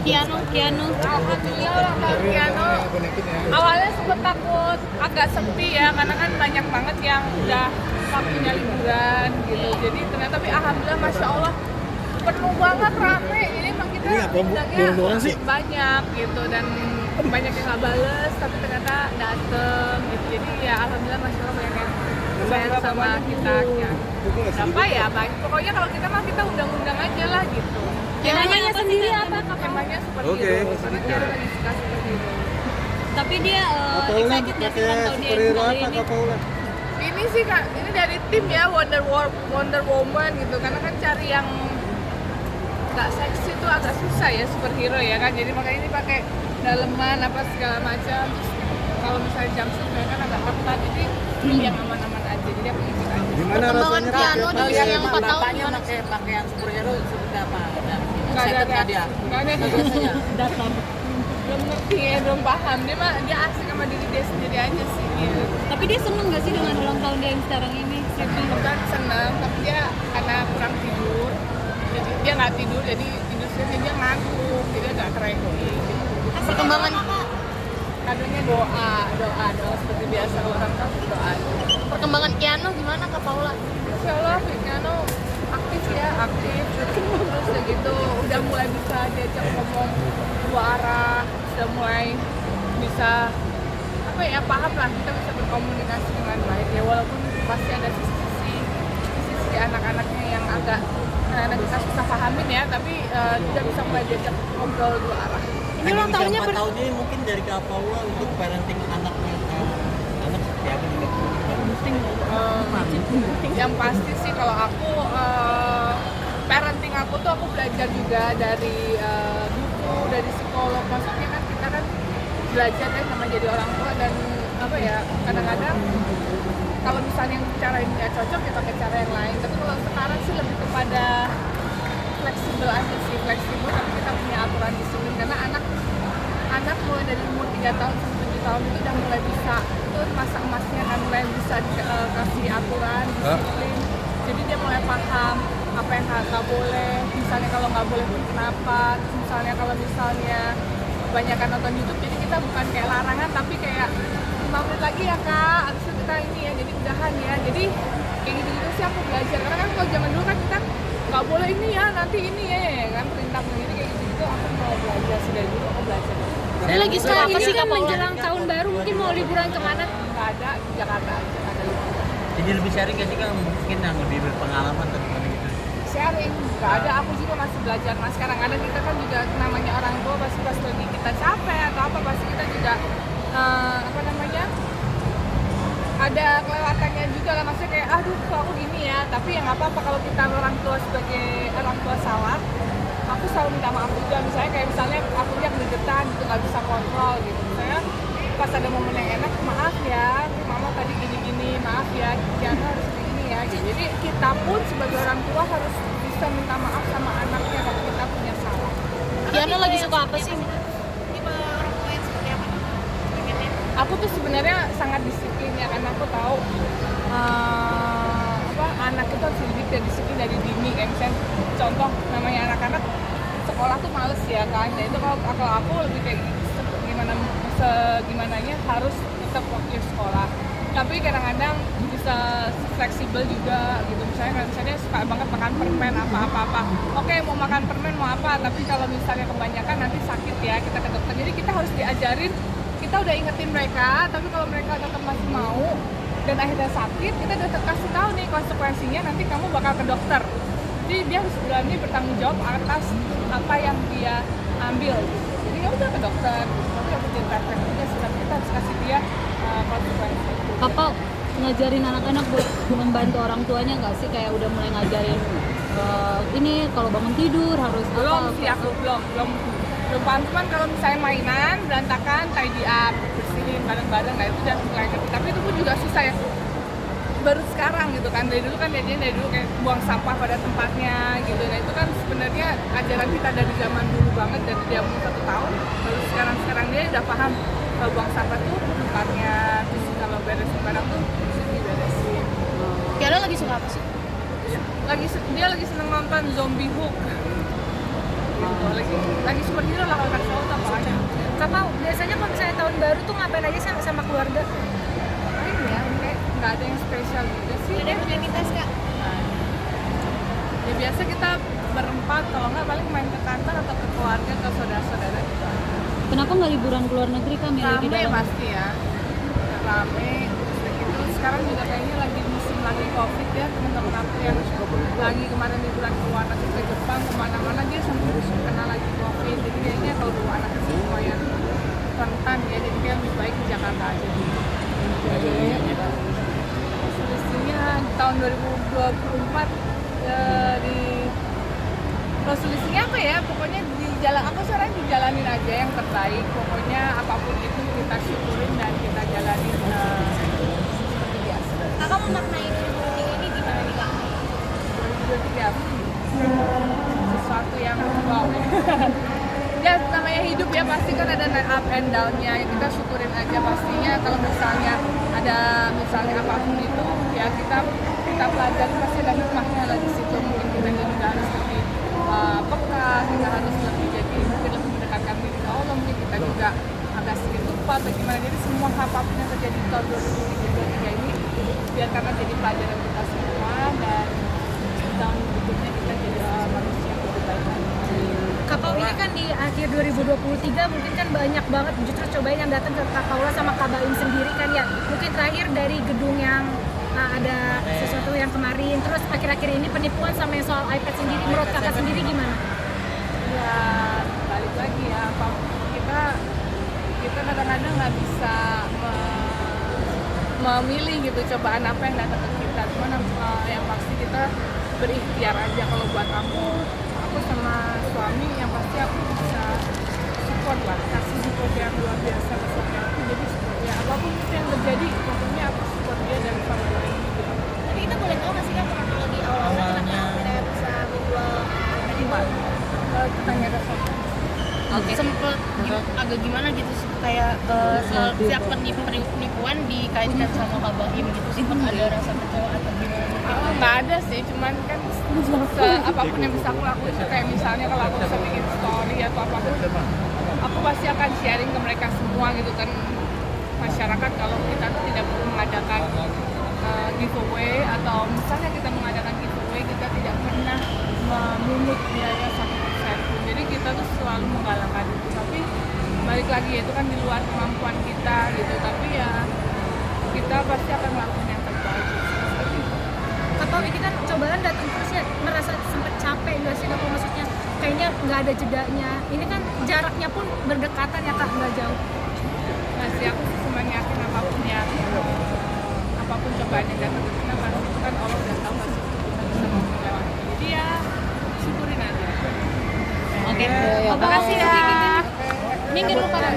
Kiano. Alhamdulillah kalau Kiano awalnya sempet takut agak sepi ya, karena kan banyak banget yang udah waktunya liburan gitu. Jadi ternyata tapi alhamdulillah masya Allah penuh banget, rame. Jadi emang kita undangnya banyak gitu dan banyak yang nggak bales tapi ternyata dateng gitu. Jadi ya alhamdulillah masya Allah banyak yang sayang sama kita ya. Berapa ya banyak. Pokoknya kalau kita mah kita undang-undang aja lah gitu. Temanya sendiri apa? Temanya superhero, karena dia lagi suka superhero. Tapi dia excited nggak sih nonton dia kali ini? Ini sih kak, ini dari tim ya Wonder Woman gitu, karena kan cari yang nggak seksi tuh agak susah ya superhero ya kan, jadi makanya ini pakai daleman apa segala macam. Terus kalau misalnya jumpsuit mereka kan agak ketat, jadi pilih yang aman-aman aja. Jadi aku ikut aja. Gimana rasanya Kiano di usia yang 4 tahun bapaknya pakai pakaian superhero seperti apa? Nggak ada Nggak dia? nggak ada Biasanya. belum ngerti ya, belum paham. Dia asik sama diri dia sendiri aja sih gitu. Tapi dia seneng nggak sih dengan ulang tahun dia yang sekarang ini? Bukan seneng, tapi dia karena kurang tidur, jadi dia nggak tidur, jadi dia ngantuk, jadi agak cranky gitu. Perkembangan Kadonya doa seperti biasa orang kan doa. perkembangan Kiano gimana Kak Paula? Insya Allah Kiano aktif ya, terus udah gitu udah mulai bisa diajak ngomong dua arah, sudah mulai bisa apa ya, paham lah, kita bisa berkomunikasi dengan baik ya, walaupun pasti ada sisi anak-anaknya yang agak kita susah pahamin ya, tapi sudah bisa mulai diajak ngobrol dua arah. Ini ulang tahunnya 4 tahun ini mungkin dari Kak Paula untuk parenting anaknya anak seperti apa nih? Yang pasti sih kalau aku parenting aku tuh aku belajar juga dari buku, dari psikolog. Maksudnya kan kita kan belajar kan sama jadi orang tua, dan apa ya, kadang-kadang kalau misalnya yang cara ini nggak cocok ya pakai cara yang lain. Tapi kalau sekarang sih lebih kepada fleksibel aja sih, fleksibel tapi kita punya aturan disiplin, karena anak mulai dari umur 3 tahun sampai 7 tahun itu udah mulai bisa, itu masa emasnya kan, mulai bisa kasih aturan, disiplin. Jadi dia mulai paham apa yang nggak boleh, misalnya kalau nggak boleh pun kenapa. Terus misalnya kalau misalnya kebanyakan nonton YouTube, jadi kita bukan kayak larangan tapi kayak 5 menit lagi ya kak, abis itu kita ini ya, jadi udahan ya. Jadi kayak gitu-gitu sih aku belajar, karena kan kalau zaman dulu kan kita nggak boleh ini ya, nanti ini ya kan, perintah sendiri kayak gitu-gitu. Aku mau belajar, sudah dulu aku belajar. Ini lagi suka apa sih kan menjelang tahun baru, mungkin mau liburan kemana? Nggak ada, Jakarta aja, nggak ada liburan. Jadi lebih sharing kan sih Kak, mungkin yang lebih berpengalaman atau gimana gitu? Sharing, nggak ada, aku juga masih belajar mas. Kadang-kadang kita kan juga namanya orang tua, pasti pas lagi kita capek atau apa, pasti kita juga apa namanya, ada kelewatannya juga lah, maksudnya kayak aduh kok aku gini ya. Tapi ya nggak apa-apa, kalau kita orang tua sebagai orang tua salah, aku selalu minta maaf juga. Misalnya aku yang deketan gitu, nggak bisa kontrol gitu, misalnya pas ada momen yang enak, maaf ya mama tadi gini-gini, maaf ya Kiana harus begini ya gitu. Jadi kita pun sebagai orang tua harus bisa minta maaf sama anaknya kalau kita punya salah. Kiano lagi suka apa sih? Aku tuh sebenarnya sangat disiplin ya, karena aku tahu anak itu harus dididik dan disiplin dari dini. Kayak misalnya contoh, namanya anak-anak sekolah tuh males ya kan, nah itu kalau aku lebih kayak segimananya harus tetap waktu sekolah. Tapi kadang-kadang bisa fleksibel juga gitu, misalnya suka banget makan permen apa-apa, oke mau makan permen mau apa, tapi kalau misalnya kebanyakan nanti sakit ya, kita ke dokter. Jadi kita harus diajarin, kita udah ingetin mereka, tapi kalau mereka tetap masih mau dan akhirnya sakit, kita udah kasih tahu nih konsekuensinya, nanti kamu bakal ke dokter. Jadi dia harus berani bertanggung jawab atas apa yang dia ambil gitu. Jadi ya udah ke dokter, tapi harus jadi praktek juga sih, tapi kita harus kasih dia konsekuensi. Papa ngajarin anak-anak buat membantu orang tuanya nggak sih, kayak udah mulai ngajarin ini kalau bangun tidur harus belum apa? Sih aku belum paham. Cuman kalau misalnya mainan berantakan, tidy up, bersihin bareng-bareng, nah itu udah mulai ngerti. Tapi itu pun juga susah ya, baru sekarang gitu kan. Dari dulu kan dia dari dulu kayak buang sampah pada tempatnya gitu. Nah itu kan sebenarnya ajaran kita dari zaman dulu banget, dari dia umur 1 tahun, baru sekarang dia udah paham kalau buang sampah tuh tempatnya, terus kalau beresin barang tuh diberesin. Kiano lagi suka apa sih? Dia lagi seneng nonton Zombie Hook gitu. Lagi superhero lah baru tuh ngapain aja sama keluarga? Ini ya, kayak nggak ada yang spesial gitu sih. Ada rutinitas Kak? Ya biasa kita berempat, kalau nggak paling main ke kantor atau ke keluarga, ke saudara-saudara gitu. Kenapa nggak liburan ke luar negeri kan milih di Rame dalam? pasti ya, rame. Gitu. Sekarang juga kayaknya lagi musim lagi covid ya, teman-teman aku yang lagi kemarin liburan ke luar negeri, ke Jepang, kemana-mana dia sempat kena lagi covid. Jadi kayaknya kalau dua anak sih lumayan rentan ya, jadi dia lebih baik di Jakarta aja. Resolusinya di tahun 2024 di resolusinya apa ya, pokoknya di jalan aku sekarang dijalanin aja yang terbaik, pokoknya apapun itu kita syukurin dan kita jalanin seperti biasa. Kakak memaknai 2023 ini gimana nih Kak? 2023 sesuatu yang wow ya, namanya hidup ya, pasti kan ada up and down-nya, kita syukurin aja pastinya. Kalau misalnya ada apapun itu ya kita pelajari, pasti ada hikmahnya lah di situ. Mungkin kita juga harus lebih peka, kita harus lebih mungkin lebih mendekatkan diri ke Allah, mungkin kita juga agak sedikit lupa atau gimana. Jadi semua apapun yang terjadi di tahun 2023 ini biarkan jadi pelajaran kita semua, dan tahun berikutnya kita jadi manusia yang lebih baik lagi. Kak Paula ini kan di akhir 2023 mungkin kan banyak banget justru cobain yang datang ke Kak Paula sama Kak Baim sendiri kan ya. Mungkin terakhir dari gedung yang ada sesuatu yang kemarin, terus akhir-akhir ini penipuan sama yang soal iPad sendiri. Menurut Kakak sendiri gimana? Ya balik lagi ya, kita kadang-kadang nggak bisa memilih gitu cobaan apa yang datang ke kita. Cuman yang pasti kita berikhtiar aja. Kalau buat aku sama suami yang pasti aku bisa support lah, kasih support yang luar biasa ke suami aku. Jadi ya apapun itu yang terjadi, pokoknya aku support dia dan sama lain gitu. Tapi kita boleh tahu nggak sih Kak kronologi awalnya kenapa kita bisa menjual Gimana? Tanya Rafa. sempet agak gimana gitu sih, kayak setiap penipuan dikaitkan sama Kak Baim gitu, sempet ada rasa kecewa atau gimana? Nggak ada sih, cuman kan apapun yang bisa aku lakuin, kayak misalnya kalau aku bisa bikin story atau apapun, aku pasti akan sharing ke mereka semua gitu kan, masyarakat. Kalau kita tuh tidak perlu mengadakan giveaway, atau misalnya kita mengadakan giveaway, kita tidak pernah memungut biaya 1% pun. Jadi kita tuh selalu menggalakkan itu, tapi balik lagi itu kan di luar kemampuan kita gitu, tapi ya kita pasti akan melakukan yang terbaik. Kak Paula ini kan cobaan datang terus ya, merasa sempet capek nggak sih Kak Paula? Maksudnya kayaknya nggak ada jedanya. Ini kan jaraknya pun berdekatan ya Kak, nggak jauh. Masih aku semuanya yakin apapun cobaan yang datang ke kita, pasti itu kan Allah udah tahu pasti kita bisa melewati. Jadi ya syukurin aja. Oke, Terima kasih ya. minggir lu Pak.